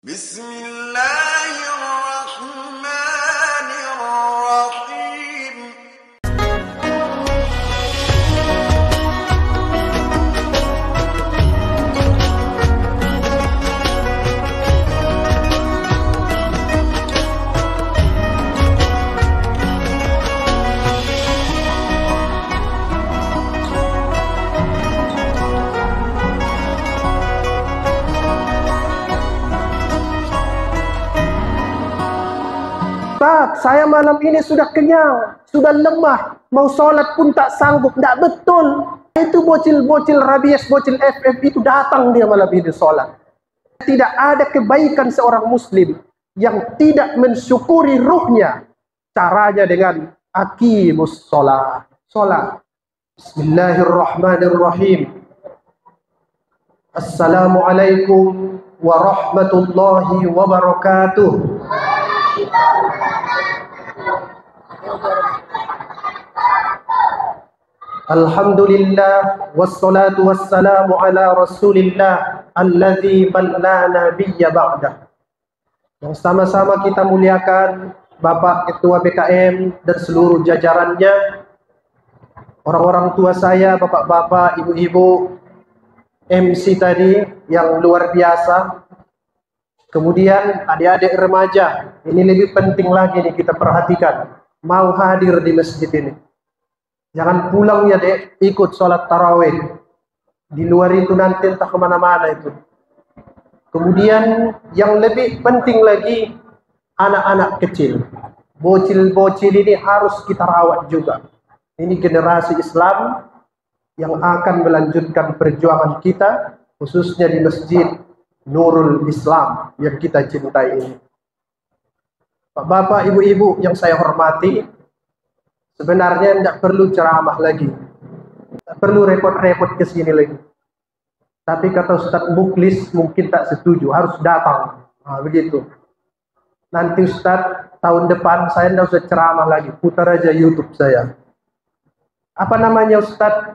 Bismillahirrahmanirrahim. Ustaz, saya malam ini sudah kenyang, sudah lemah, mau sholat pun tak sanggup. Tidak betul. Itu bocil-bocil rabies, bocil FF itu datang dia malam ini sholat. Tidak ada kebaikan seorang muslim yang tidak mensyukuri ruhnya. Caranya dengan aqimus sholat. Sholat. Bismillahirrahmanirrahim. Assalamualaikum warahmatullahi wabarakatuh. Alhamdulillah wassalatu wassalamu ala Rasulillah alladzi man la nabiyya ba'dah. Yang sama-sama kita muliakan Bapak Ketua BKM dan seluruh jajarannya, orang-orang tua saya, bapak-bapak, ibu-ibu, MC tadi yang luar biasa. Kemudian adik-adik remaja, ini lebih penting lagi nih kita perhatikan. Mau hadir di masjid ini. Jangan pulang ya dek, ikut sholat tarawih. Di luar itu nanti entah kemana-mana itu. Kemudian yang lebih penting lagi, anak-anak kecil. Bocil-bocil ini harus kita rawat juga. Ini generasi Islam yang akan melanjutkan perjuangan kita, khususnya di Masjid Nurul Islam yang kita cintai ini. Bapak, ibu-ibu yang saya hormati, sebenarnya tidak perlu ceramah lagi, tidak perlu repot-repot ke sini lagi. Tapi kata Ustadz Muklis mungkin tak setuju, harus datang. Nah, begitu. Nanti Ustadz tahun depan saya tidak usah ceramah lagi, putar aja YouTube saya. Apa namanya Ustadz?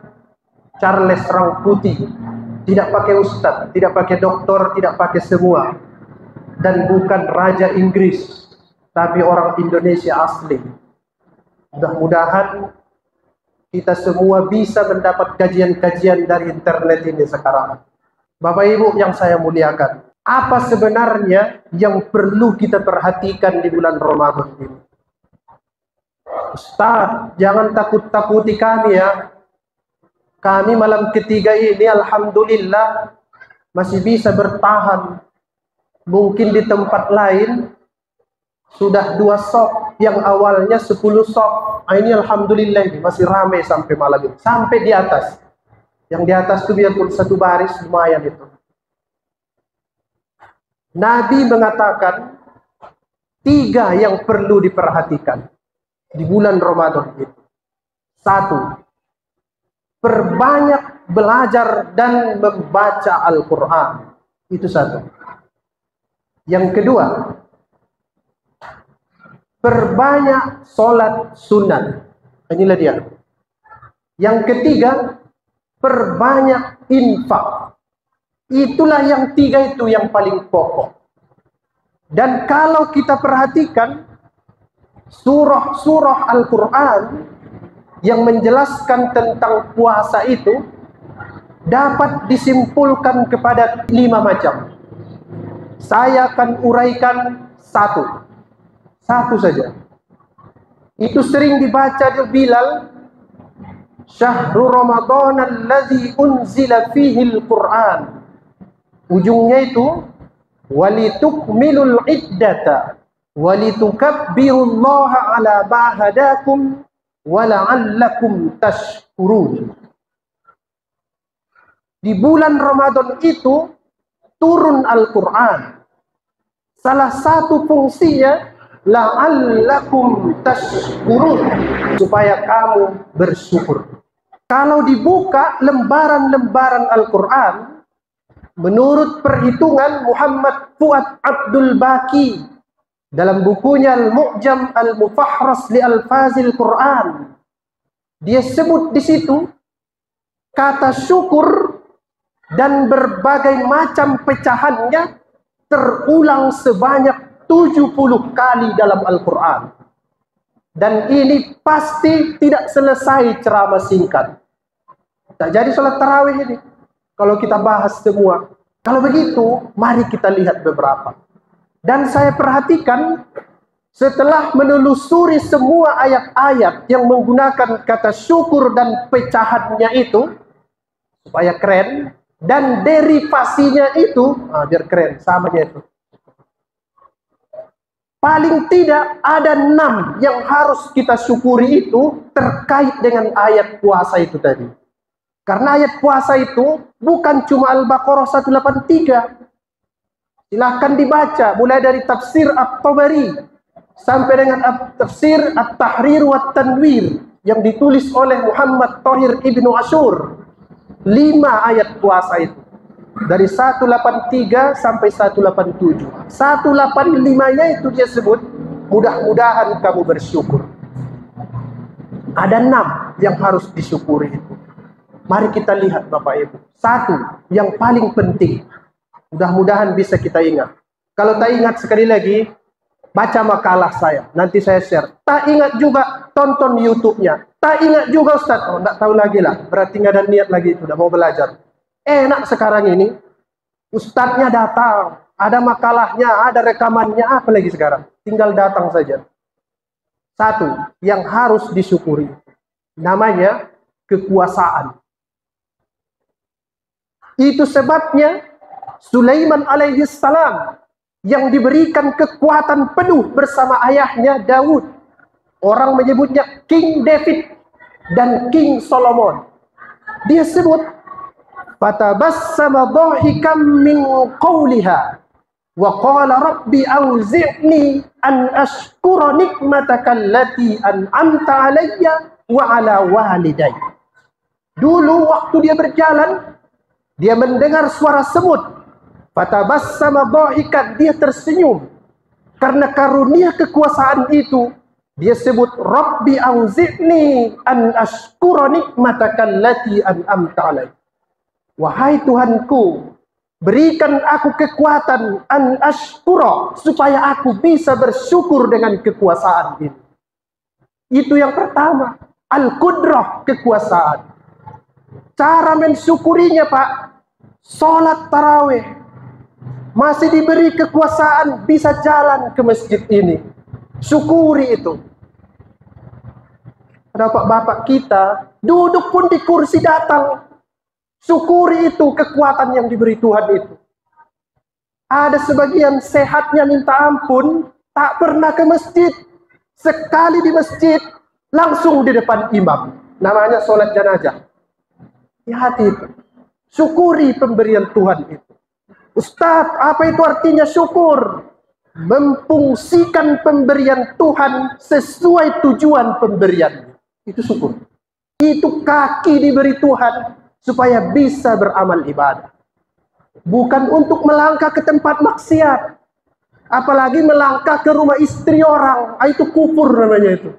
Charles Rangkuti. Tidak pakai Ustadz, tidak pakai doktor, tidak pakai semua. Dan bukan Raja Inggris, tapi orang Indonesia asli. Mudah-mudahan kita semua bisa mendapat kajian-kajian dari internet ini sekarang. Bapak Ibu yang saya muliakan, apa sebenarnya yang perlu kita perhatikan di bulan Ramadan ini? Ustaz, jangan takut-takuti kami ya. Kami malam ketiga ini alhamdulillah masih bisa bertahan. Mungkin di tempat lain sudah 2 sok, yang awalnya 10 sok. Ini alhamdulillah ini masih ramai sampai malam ini. Sampai di atas. Yang di atas itu biarpun 1 baris lumayan itu. Nabi mengatakan 3 yang perlu diperhatikan di bulan Ramadan itu. 1. Perbanyak belajar dan membaca Al-Quran. Itu 1. Yang kedua, perbanyak sholat sunat. Inilah dia. Yang ketiga, perbanyak infak. Itulah yang 3 itu yang paling pokok. Dan kalau kita perhatikan surah-surah Al-Quran yang menjelaskan tentang puasa itu dapat disimpulkan kepada 5 macam. Saya akan uraikan 1 saja. Itu sering dibaca di Bilal, Syahrul Ramadan allazi unzila fihil Qur'an. Ujungnya itu walitukmilul iddata walitukabbirullaha ala ma hadakum wala'allakum tashkurun. Di bulan Ramadan itu turun Al-Quran. Salah satu fungsinya la'allakum tashkurun, supaya kamu bersyukur. Kalau dibuka lembaran-lembaran Al-Quran, menurut perhitungan Muhammad Fuad Abdul Baqi dalam bukunya Al-Mu'jam Al-Mufahras li Al-Fazil Quran, dia sebut di situ kata syukur dan berbagai macam pecahannya terulang sebanyak 70 kali dalam Al-Quran. Dan ini pasti tidak selesai ceramah singkat. Tak jadi sholat tarawih ini kalau kita bahas semua. Kalau begitu, mari kita lihat beberapa. Dan saya perhatikan, setelah menelusuri semua ayat-ayat yang menggunakan kata syukur dan pecahannya itu, supaya keren, dan derivasinya itu, biar keren, samanya itu. Paling tidak ada 6 yang harus kita syukuri itu terkait dengan ayat puasa itu tadi. Karena ayat puasa itu bukan cuma Al-Baqarah 183. Silahkan dibaca mulai dari tafsir At-Tabari sampai dengan tafsir At-Tahrir wa Tanwir yang ditulis oleh Muhammad Thahir Ibnu Ashur. 5 ayat puasa itu. Dari 183 sampai 187. 185-nya itu dia sebut, mudah-mudahan kamu bersyukur. Ada 6 yang harus disyukuri itu. Mari kita lihat Bapak Ibu. 1 yang paling penting. Mudah-mudahan bisa kita ingat. Kalau tak ingat sekali lagi, baca makalah saya. Nanti saya share. Tak ingat juga, tonton YouTube-nya. Tak ingat juga Ustaz. Oh, tak tahu lagi lah. Berarti nggak ada niat lagi itu. Udah mau belajar. Enak sekarang ini. Ustadznya datang. Ada makalahnya, ada rekamannya. Apa lagi sekarang? Tinggal datang saja. 1 yang harus disyukuri. Namanya kekuasaan. Itu sebabnya Sulaiman alaihissalam yang diberikan kekuatan penuh bersama ayahnya Daud. Orang menyebutnya King David dan King Solomon. Dia sebut, fatabassama dhahikam min qawliha wa qala rabbi auzi'ni an ashkura nikmataka allati an'amta alayya wa ala walidayya. Dulu waktu dia berjalan, dia mendengar suara semut. Fatabassama dhahikan, dia tersenyum. Karena karunia kekuasaan itu, dia sebut Rabbi auzi'ni an ashkura nikmataka allati an'amta alayya. Wahai Tuhanku, berikan aku kekuatan an ashkura, supaya aku bisa bersyukur dengan kekuasaan ini. Itu yang pertama, al-qudrah, kekuasaan. Cara mensyukurinya Pak, sholat tarawih. Masih diberi kekuasaan bisa jalan ke masjid ini. Syukuri itu. Bapak-bapak kita duduk pun di kursi datang. Syukuri itu kekuatan yang diberi Tuhan itu. Ada sebagian sehatnya minta ampun, tak pernah ke masjid. Sekali di masjid, langsung di depan imam. Namanya sholat jenazah. Hati itu. Syukuri pemberian Tuhan itu. Ustadz, apa itu artinya syukur? Memfungsikan pemberian Tuhan sesuai tujuan pemberiannya. Itu syukur. Itu kaki diberi Tuhan supaya bisa beramal ibadah. Bukan untuk melangkah ke tempat maksiat. Apalagi melangkah ke rumah istri orang. Itu kufur namanya itu.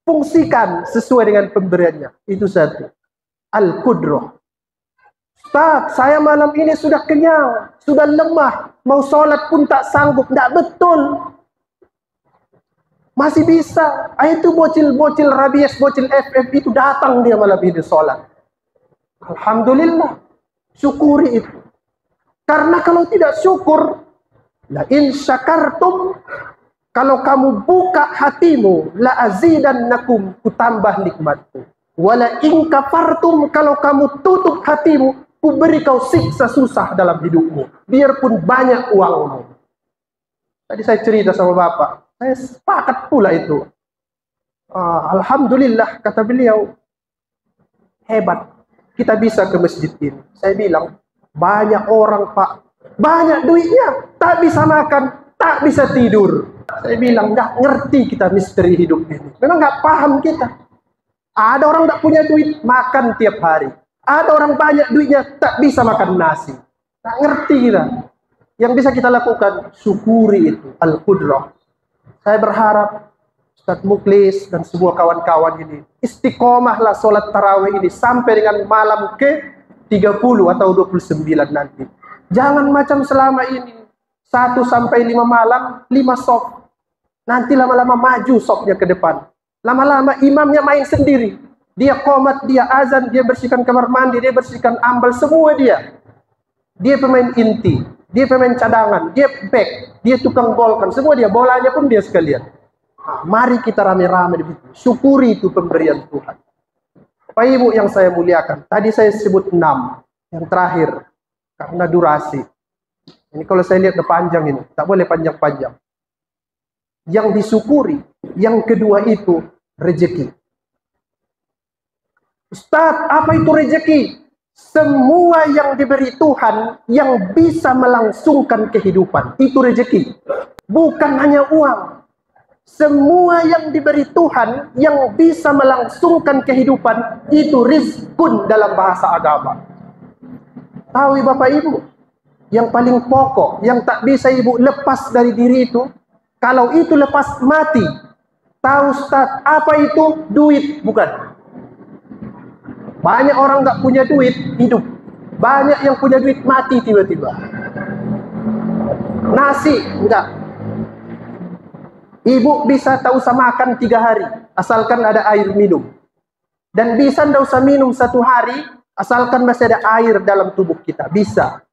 Fungsikan sesuai dengan pemberiannya. Itu satu. Al-Qudrah. Ustaz, saya malam ini sudah kenyang, sudah lemah, mau sholat pun tak sanggup. Tidak betul. Masih bisa. Itu bocil-bocil rabies, bocil FF itu datang dia malam ini sholat. Alhamdulillah. Syukuri itu. Karena kalau tidak syukur, la in syakartum, kalau kamu buka hatimu, la azidannakum, kutambah nikmatku. Wala in kafartum, kalau kamu tutup hatimu, ku beri kau siksa susah dalam hidupmu, biarpun banyak uangmu. Tadi saya cerita sama Bapak, saya sepakat pula itu. Alhamdulillah, kata beliau, hebat, kita bisa ke masjid ini. Saya bilang, banyak orang Pak, banyak duitnya, tak bisa makan, tak bisa tidur. Saya bilang, nggak ngerti kita misteri hidup ini. Memang nggak paham kita. Ada orang tak punya duit, makan tiap hari. Ada orang banyak duitnya, tak bisa makan nasi. Tak ngerti kita. Yang bisa kita lakukan, syukuri itu. Al-Qudrah. Saya berharap Ustaz Muklis dan semua kawan-kawan ini istiqomahlah sholat tarawih ini sampai dengan malam ke 30 atau 29 nanti. Jangan macam selama ini. 1 sampai 5 malam, 5 soft. Nanti lama-lama maju softnya ke depan. Lama-lama imamnya main sendiri. Dia qomat, dia azan, dia bersihkan kamar mandi, dia bersihkan ambal, semua dia. Dia pemain inti, dia pemain cadangan, dia back, dia tukang golkan, semua dia. Bolanya pun dia sekalian. Nah, mari kita rame-rame begitu. Syukuri itu pemberian Tuhan. Bapak Ibu yang saya muliakan, tadi saya sebut 6. Yang terakhir, karena durasi. Ini kalau saya lihat panjang ini, tak boleh panjang-panjang. Yang disyukuri, yang kedua itu rezeki. Ustaz, apa itu rezeki? Semua yang diberi Tuhan yang bisa melangsungkan kehidupan, itu rezeki. Bukan hanya uang. Semua yang diberi Tuhan yang bisa melangsungkan kehidupan, itu rizkun dalam bahasa agama. Tahu Bapak Ibu, yang paling pokok, yang tak bisa Ibu lepas dari diri itu, kalau itu lepas mati. Tahu Ustaz, apa itu? Duit, bukan. Banyak orang nggak punya duit, hidup. Banyak yang punya duit, mati tiba-tiba. Nasi, enggak. Ibu bisa tak usah makan 3 hari, asalkan ada air minum. Dan bisa tak usah minum 1 hari, asalkan masih ada air dalam tubuh kita. Bisa.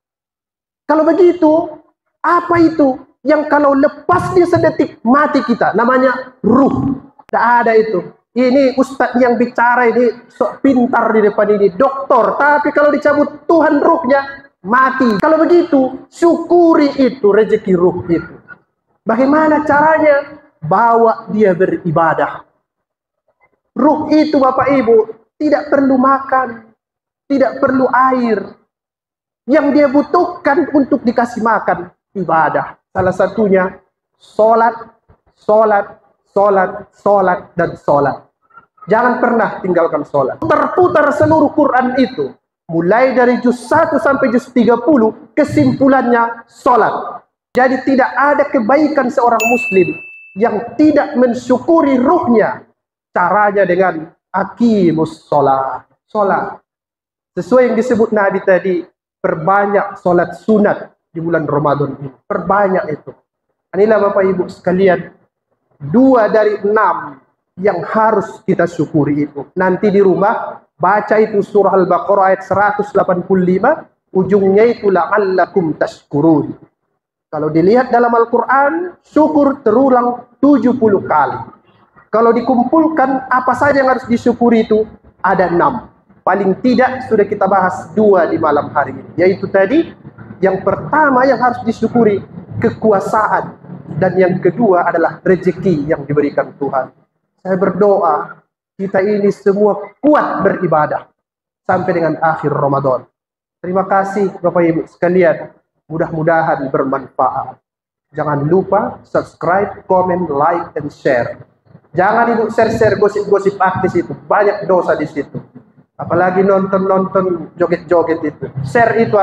Kalau begitu, apa itu? Yang kalau lepas dia sedetik, mati kita. Namanya ruh. Tidak ada itu. Ini ustadz yang bicara ini sok pintar di depan ini, doktor. Tapi kalau dicabut Tuhan ruhnya, mati. Kalau begitu, syukuri itu rezeki ruh itu. Bagaimana caranya? Bawa dia beribadah. Ruh itu Bapak Ibu tidak perlu makan, tidak perlu air. Yang dia butuhkan untuk dikasih makan, ibadah. Salah satunya sholat, sholat, sholat, sholat, dan sholat. Jangan pernah tinggalkan sholat. Terputar seluruh Quran itu. Mulai dari juz 1 sampai juz 30, kesimpulannya sholat. Jadi tidak ada kebaikan seorang muslim yang tidak mensyukuri ruhnya. Caranya dengan aqimus sholat. Sholat. Sesuai yang disebut Nabi tadi, perbanyak sholat sunat di bulan Ramadan ini. Perbanyak itu. Inilah Bapak Ibu sekalian, 2 dari 6 yang harus kita syukuri itu. Nanti di rumah, baca itu surah Al-Baqarah ayat 185, ujungnya itu la'allakum tashkurun. Kalau dilihat dalam Al-Quran, syukur terulang 70 kali. Kalau dikumpulkan, apa saja yang harus disyukuri itu, ada 6. Paling tidak sudah kita bahas 2 di malam hari ini. Yaitu tadi, yang pertama yang harus disyukuri, kekuasaan. Dan yang kedua adalah rezeki yang diberikan Tuhan. Saya berdoa, kita ini semua kuat beribadah sampai dengan akhir Ramadan. Terima kasih Bapak Ibu sekalian. Mudah-mudahan bermanfaat. Jangan lupa subscribe, comment, like, and share. Jangan Ibu share-share gosip-gosip artis itu. Banyak dosa di situ. Apalagi nonton-nonton joget-joget itu. Share itu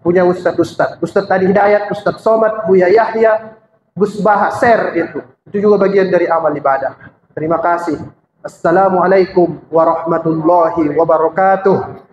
punya Ustadz. Ustadz Tadi Hidayat, Ustadz Somad, Buya Yahya, Gus Baha, share itu. Itu juga bagian dari amal ibadah. Terima kasih. Assalamualaikum warahmatullahi wabarakatuh.